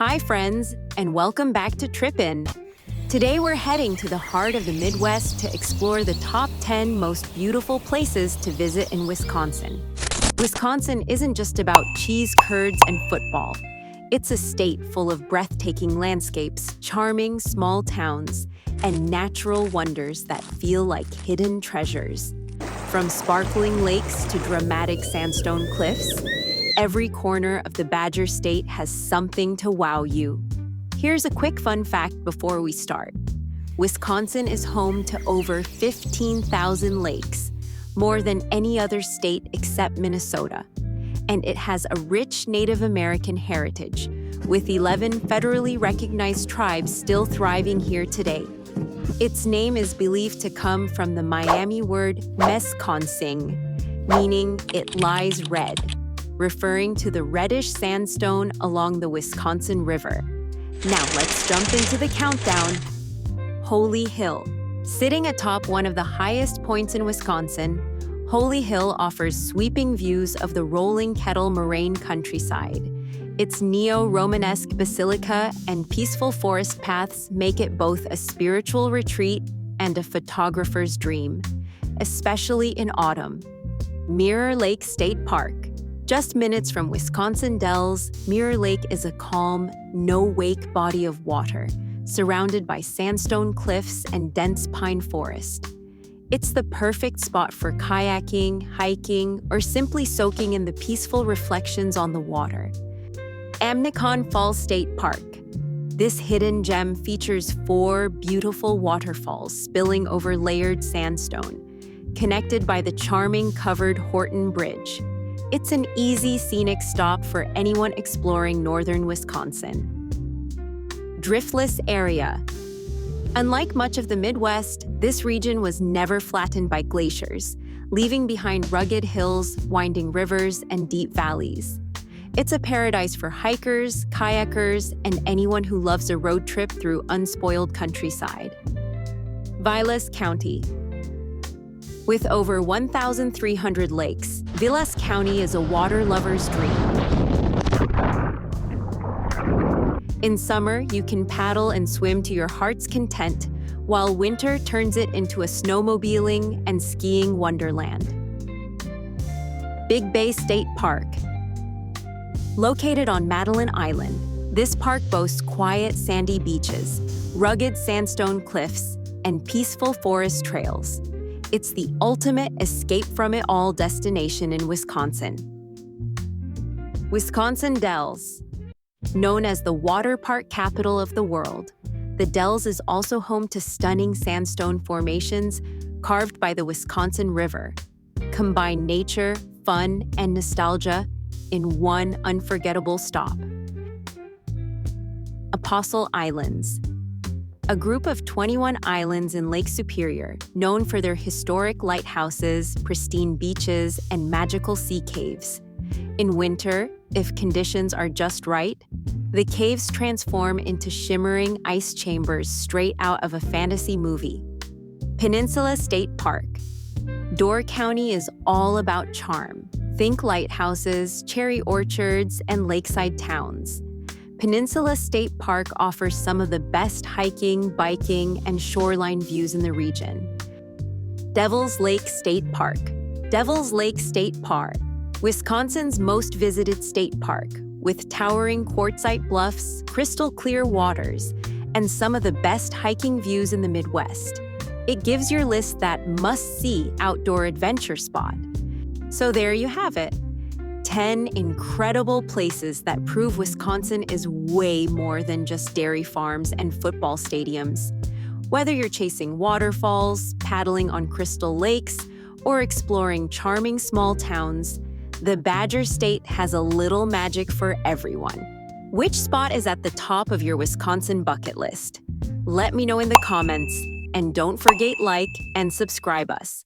Hi friends, and welcome back to Tripinn. Today we're heading to the heart of the Midwest to explore the top 10 most beautiful places to visit in Wisconsin. Wisconsin isn't just about cheese curds and football. It's a state full of breathtaking landscapes, charming small towns, and natural wonders that feel like hidden treasures. From sparkling lakes to dramatic sandstone cliffs, every corner of the Badger State has something to wow you. Here's a quick fun fact before we start. Wisconsin is home to over 15,000 lakes, more than any other state except Minnesota. And it has a rich Native American heritage, with 11 federally recognized tribes still thriving here today. Its name is believed to come from the Miami word mesconsing, meaning it lies red, referring to the reddish sandstone along the Wisconsin River. Now let's jump into the countdown. Holy Hill. Sitting atop one of the highest points in Wisconsin, Holy Hill offers sweeping views of the rolling Kettle Moraine countryside. Its neo-Romanesque basilica and peaceful forest paths make it both a spiritual retreat and a photographer's dream, especially in autumn. Mirror Lake State Park. Just minutes from Wisconsin Dells, Mirror Lake is a calm, no-wake body of water, surrounded by sandstone cliffs and dense pine forest. It's the perfect spot for kayaking, hiking, or simply soaking in the peaceful reflections on the water. Amnicon Falls State Park. This hidden gem features 4 beautiful waterfalls spilling over layered sandstone, connected by the charming covered Horton Bridge. It's an easy scenic stop for anyone exploring northern Wisconsin. Driftless Area. Unlike much of the Midwest, this region was never flattened by glaciers, leaving behind rugged hills, winding rivers, and deep valleys. It's a paradise for hikers, kayakers, and anyone who loves a road trip through unspoiled countryside. Vilas County. With over 1,300 lakes, Vilas County is a water lover's dream. In summer, you can paddle and swim to your heart's content, while winter turns it into a snowmobiling and skiing wonderland. Big Bay State Park. Located on Madeline Island, this park boasts quiet sandy beaches, rugged sandstone cliffs, and peaceful forest trails. It's the ultimate escape-from-it-all destination in Wisconsin. Wisconsin Dells. Known as the water park capital of the world, the Dells is also home to stunning sandstone formations carved by the Wisconsin River. Combine nature, fun, and nostalgia in one unforgettable stop. Apostle Islands. A group of 21 islands in Lake Superior, known for their historic lighthouses, pristine beaches, and magical sea caves. In winter, if conditions are just right, the caves transform into shimmering ice chambers straight out of a fantasy movie. Peninsula State Park. Door County is all about charm. Think lighthouses, cherry orchards, and lakeside towns. Peninsula State Park offers some of the best hiking, biking, and shoreline views in the region. Devil's Lake State Park. Devil's Lake State Park, Wisconsin's most visited state park, with towering quartzite bluffs, crystal clear waters, and some of the best hiking views in the Midwest. It gives your list that must-see outdoor adventure spot. So there you have it. 10 incredible places that prove Wisconsin is way more than just dairy farms and football stadiums. Whether you're chasing waterfalls, paddling on crystal lakes, or exploring charming small towns, the Badger State has a little magic for everyone. Which spot is at the top of your Wisconsin bucket list? Let me know in the comments, and don't forget like and subscribe us.